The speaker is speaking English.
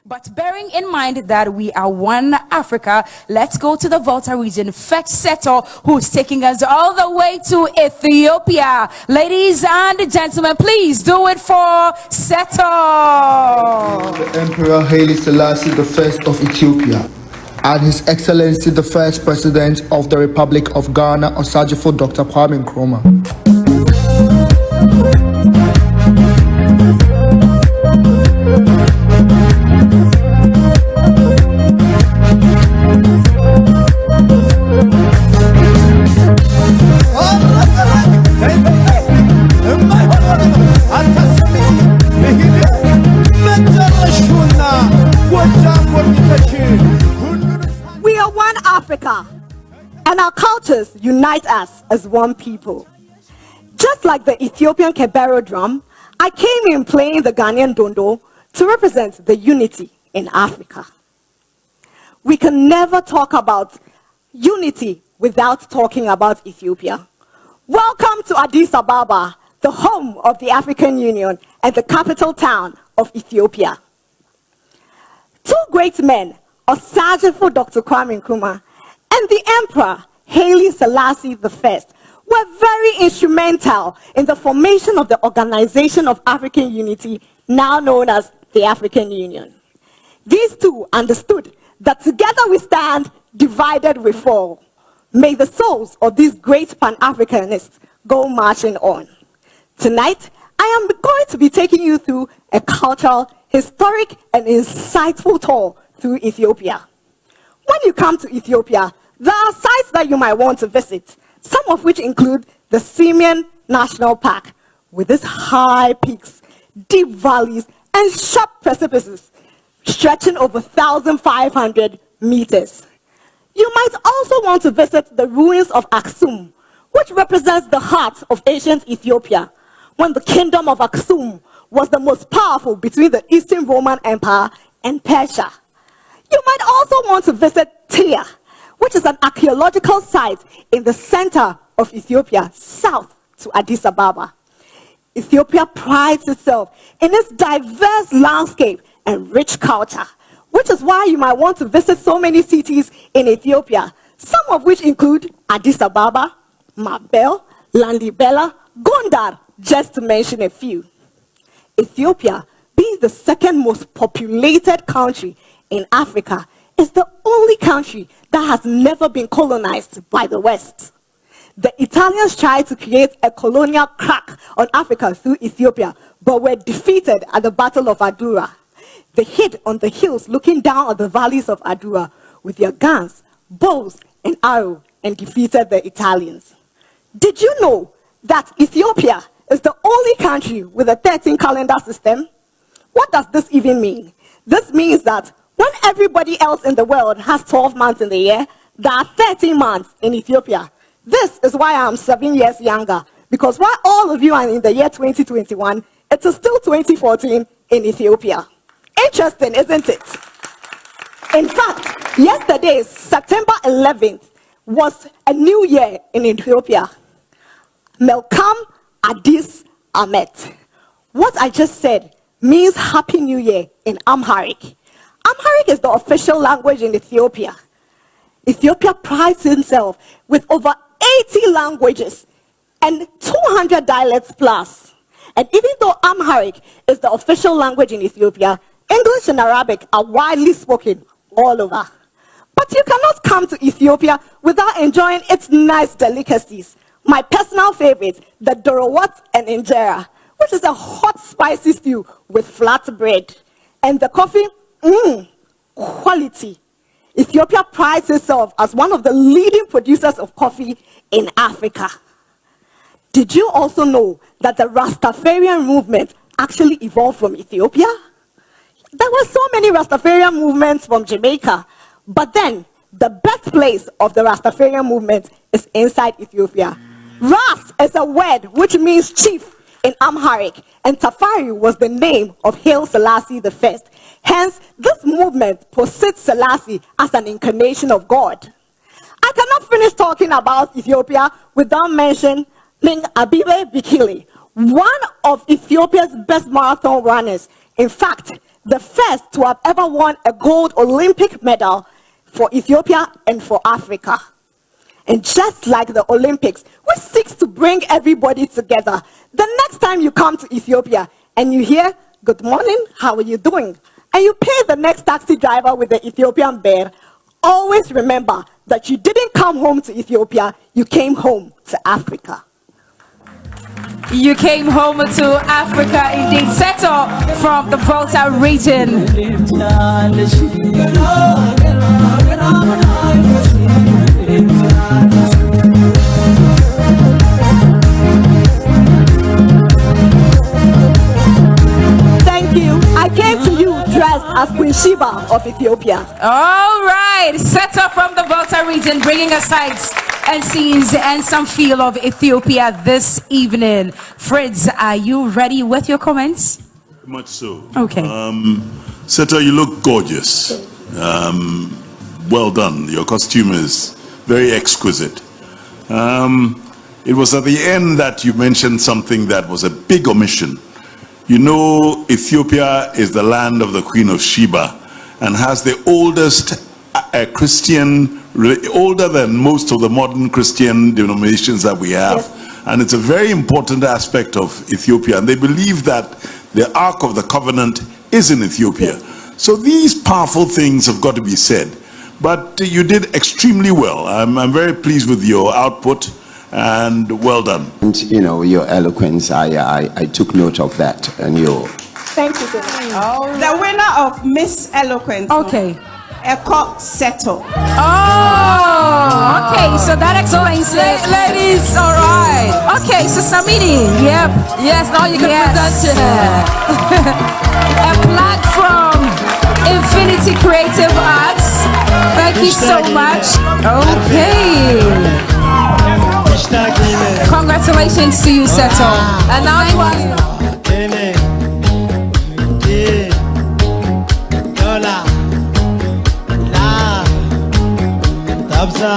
But bearing in mind that we are one Africa, let's go to the Volta region. Fetch Seto, who's taking us all the way to Ethiopia. Ladies and gentlemen, please do it for Seto. The Emperor Haile Selassie I of Ethiopia, and His Excellency the First President of the Republic of Ghana, Osajifo Dr. Kwame Nkrumah. We are one Africa, and our cultures unite us as one people. Just like the Ethiopian Kebero drum, I came in playing the Ghanaian dondo to represent the unity in Africa. We can never talk about unity without talking about Ethiopia. Welcome to Addis Ababa, the home of the African Union and the capital town of Ethiopia. Two great men, Osajifo Dr. Kwame Nkrumah and the Emperor Haile Selassie I, were very instrumental in the formation of the Organization of African Unity, now known as the African Union. These two understood that together we stand, divided we fall. May the souls of these great Pan-Africanists go marching on. Tonight, I am going to be taking you through a cultural, historic, and insightful tour through Ethiopia. When you come to Ethiopia, there are sites that you might want to visit, some of which include the Simeon National Park, with its high peaks, deep valleys, and sharp precipices stretching over 1,500 meters. You might also want to visit the ruins of Aksum, which represents the heart of ancient Ethiopia, when the kingdom of Aksum was the most powerful between the Eastern Roman Empire and Persia. You might also want to visit Tyre, which is an archaeological site in the center of Ethiopia, south to Addis Ababa. Ethiopia prides itself in its diverse landscape and rich culture, which is why you might want to visit so many cities in Ethiopia, some of which include Addis Ababa, Mabel, Lalibela, Gondar, just to mention a few. Ethiopia, being the second most populated country in Africa, is the only country that has never been colonized by the West. The Italians tried to create a colonial crack on Africa through Ethiopia, but were defeated at the Battle of Adura. They hid on the hills looking down on the valleys of Adura with their guns, bows, and arrows, and defeated the Italians. Did you know that Ethiopia is the only country with a 13 calendar system? What does this even mean? This means that when everybody else in the world has 12 months in the year, there are 13 months in Ethiopia. This is why I'm 7 years younger, because while all of you are in the year 2021, it is still 2014 in Ethiopia. Interesting, isn't it? In fact, yesterday, September 11th, was a new year in Ethiopia. Melkam Addis Amet. What I just said means Happy New Year in Amharic. Amharic is the official language in Ethiopia. Ethiopia prides itself with over 80 languages and 200 dialects plus. And even though Amharic is the official language in Ethiopia, English and Arabic are widely spoken all over. But you cannot come to Ethiopia without enjoying its nice delicacies. My personal favorite, the dorowat and injera, which is a hot spicy stew with flat bread. And the coffee, quality. Ethiopia prides itself as one of the leading producers of coffee in Africa. Did you also know that the Rastafarian movement actually evolved from Ethiopia? There were so many Rastafarian movements from Jamaica, but then the birthplace of the Rastafarian movement is inside Ethiopia. Ras is a word which means chief in Amharic, and Tafari was the name of Haile Selassie I. Hence, this movement posits Selassie as an incarnation of God. I cannot finish talking about Ethiopia without mentioning Abibe Bikili, one of Ethiopia's best marathon runners. In fact, the first to have ever won a gold Olympic medal for Ethiopia and for Africa. And just like the Olympics, which seeks to bring everybody together, the next time you come to Ethiopia and you hear, "Good morning, how are you doing?" and you pay the next taxi driver with the Ethiopian bear, always remember that you didn't come home to Ethiopia, you came home to Africa. You came home to Africa, indeed. Seto from the Volta region. Thank you. I came to you dressed as Queen Sheba of Ethiopia. All right, Seto from the Volta region, bringing us sights and scenes and some feel of Ethiopia this evening. Fritz, are you ready with your comments? Much so. Okay. Seta, you look gorgeous. Well done. Your costume is very exquisite. It was at the end that you mentioned something that was a big omission. You know, Ethiopia is the land of the Queen of Sheba and has the oldest Christian, older than most of the modern Christian denominations that we have. Yes. And it's a very important aspect of Ethiopia. And they believe that the Ark of the Covenant is in Ethiopia. Yes. So these powerful things have got to be said. But you did extremely well. I'm very pleased with your output and well done. And, you know, your eloquence, I took note of that. And your... Thank you so much. The winner of Miss Eloquence. Okay. Eko Seto. Oh, okay, so that explains it. Ladies, all right. Okay, so Samini, yep. Yes, now you can present it. A plaque from Infinity Creative Arts. Thank you so much. Okay. Congratulations to you, Seto. And now you are. Tabza